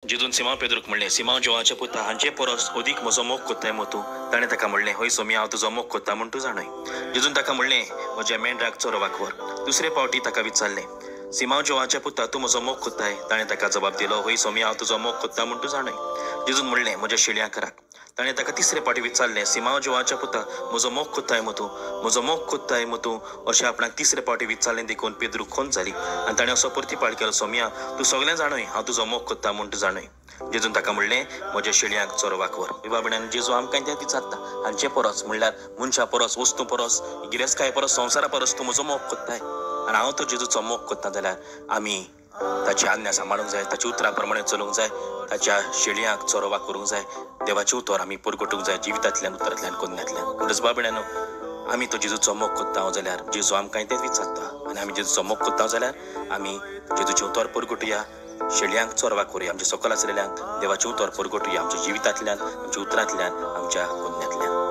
जेजून सिमांव पेद्रूक म्हणलें, सिमांव जोवाचे पुता, हांचे परस ओदीक म्हजो मोग कोत्ताय मो तूं. ताणें ताका म्हणलें, हय सोमी, हांव तुजो मोग कोत्ता म्हूण तूं जाणय. जेजून ताका म्हणलें, म्हज्या मेंढराक चरोवपाक व्हर. दुसरे फावटी ताका विचारलें, सिमांव जोवाचे पुता, तूं म्हजो मोग कोत्ताय? ताणें ताका जबाब दिलो, हय सोमी, हांव तुजो मोग कोत्ता म्हूण तूं जाणय. जेजून म्हणलें, म्हज्या शेळयांक राख. ताणें ताका तिसरे फावटी विचारलें, सिमांव जोवाचे पुता, म्हजो मोग कोत्ताय मो तूं? म्हजो मोग कोत्ताय मो तूं? अशें आपणाक तिसरे फावटी विचारलें देखून पेद्रू खोंत जाली आनी ताणें असो परती पाड केलो, सोम्या, तूं सगळें जाणय, हांव तुजो मोग कोत्ता म्हूण तूं जाणय. जेजून ताका म्हणलें, म्हज्या शेळयांक चरोवपाक व्हर. विभावड्यान जेजू आमकां तें विचारता, हांचे परस म्हणल्यार मनशा परस, वस्तू परस, गिरेस्तकाये परस, संवसारा परस तूं म्हजो मोग कोत्ताय? आनी हांव तो जेजूचो मोग कोत्ता जाल्यार आमी ताची आज्ञा सांबाळूंक जाय, ताची उतरां प्रमाणे चलूंक जाय, ताच्या शेळयांक चरोवपाक व्हरूंक जाय, देवाचे उतर आमी परगटूंक जाय जिवितांतल्यान, उतरांतल्यान, कोन्यांतल्यान. म्हणटच बाबड्यानो, आमी तो जेजूचो मोग कोत्ता जाल्यार जेजू आमकां तेंच विचारता आनी आमी जेजूचो मोग कोत्ता जाल्यार आमी जेजूचें उतर परगटुया, शेळयांक चोरवाक व्हरुया, आमच्या सकयल आसलेल्यांक देवाचें उतर परगटुया, आमच्या जिवितांतल्यान, आमच्या उतरांतल्यान, आमच्या कोन्यांतल्यान.